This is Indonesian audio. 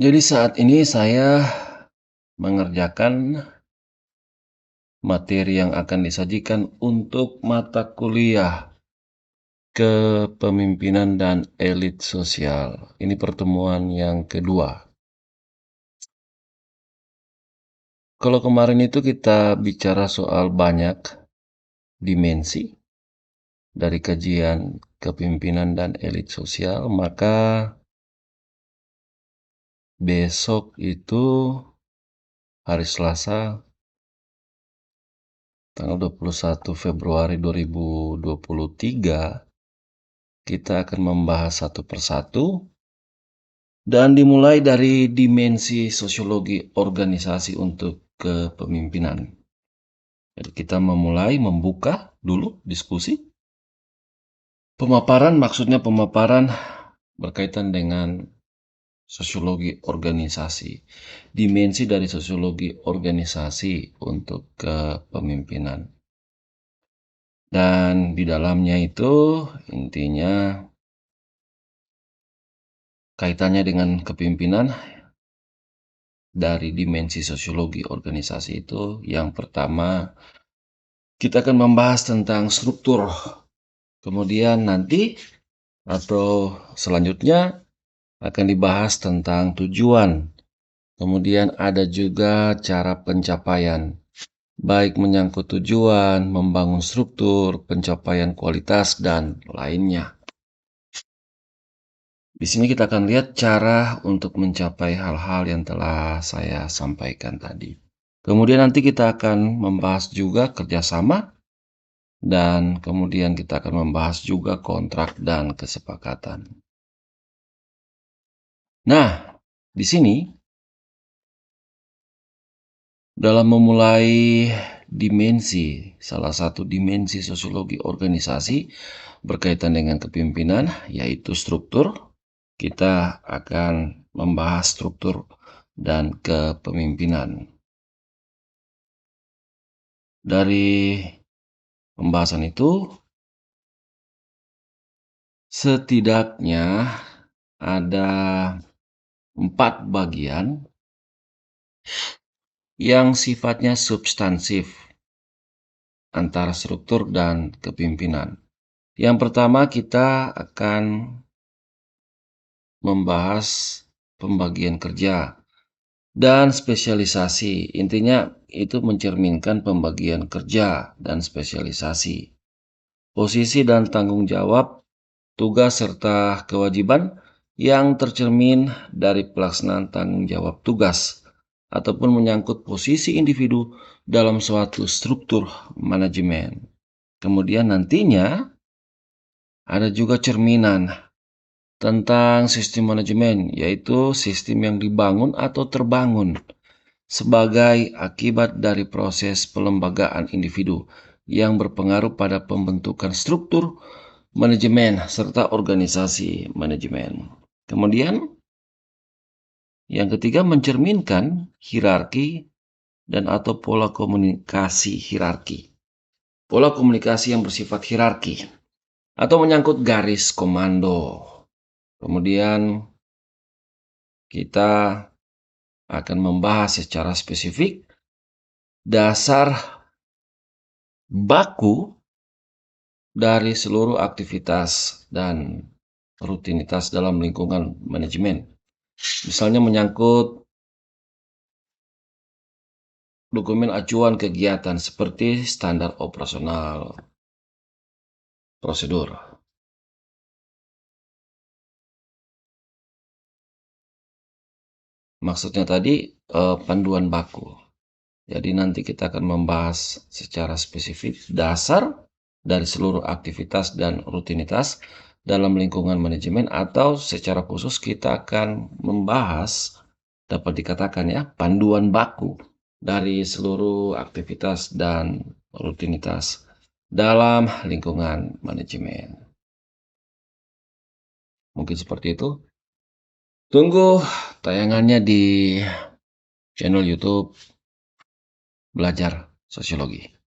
Jadi saat ini saya mengerjakan materi yang akan disajikan untuk mata kuliah kepemimpinan dan elit sosial. Ini pertemuan yang kedua. Kalau kemarin itu kita bicara soal banyak dimensi dari kajian kepemimpinan dan elit sosial, maka besok itu hari Selasa tanggal 21 Februari 2023 kita akan membahas satu persatu dan dimulai dari dimensi sosiologi organisasi untuk kepemimpinan. Jadi kita membuka dulu diskusi. Pemaparan maksudnya pemaparan berkaitan dengan sosiologi organisasi. Dimensi dari sosiologi organisasi untuk kepemimpinan. Dan di dalamnya itu intinya kaitannya dengan kepemimpinan dari dimensi sosiologi organisasi itu. Yang pertama, kita akan membahas tentang struktur. Kemudian nanti atau selanjutnya akan dibahas tentang tujuan. Kemudian ada juga cara pencapaian, baik menyangkut tujuan, membangun struktur, pencapaian kualitas, dan lainnya. Di sini kita akan lihat cara untuk mencapai hal-hal yang telah saya sampaikan tadi. Kemudian nanti kita akan membahas juga kerjasama, dan kemudian kita akan membahas juga kontrak dan kesepakatan. Nah, di sini dalam memulai salah satu dimensi sosiologi organisasi berkaitan dengan kepemimpinan, yaitu struktur. Kita akan membahas struktur dan kepemimpinan. Dari pembahasan itu, setidaknya ada 4 bagian yang sifatnya substansif antara struktur dan kepemimpinan. Yang pertama, kita akan membahas pembagian kerja dan spesialisasi. Intinya itu mencerminkan pembagian kerja dan spesialisasi. Posisi dan tanggung jawab, tugas serta kewajiban yang tercermin dari pelaksanaan tanggung jawab tugas ataupun menyangkut posisi individu dalam suatu struktur manajemen. Kemudian nantinya ada juga cerminan tentang sistem manajemen, yaitu sistem yang dibangun atau terbangun sebagai akibat dari proses pelembagaan individu yang berpengaruh pada pembentukan struktur manajemen serta organisasi manajemen. Kemudian yang ketiga, mencerminkan hierarki dan atau pola komunikasi hierarki. Pola komunikasi yang bersifat hierarki atau menyangkut garis komando. Kemudian kita akan membahas secara spesifik dasar baku dari seluruh aktivitas dan rutinitas dalam lingkungan manajemen. Misalnya menyangkut dokumen acuan kegiatan seperti standar operasional, prosedur. Maksudnya tadi panduan baku. Jadi nanti kita akan membahas secara spesifik dasar dari seluruh aktivitas dan rutinitas dalam lingkungan manajemen, atau secara khusus kita akan membahas, dapat dikatakan ya, panduan baku dari seluruh aktivitas dan rutinitas dalam lingkungan manajemen. Mungkin seperti itu. Tunggu tayangannya di channel YouTube Belajar Sosiologi.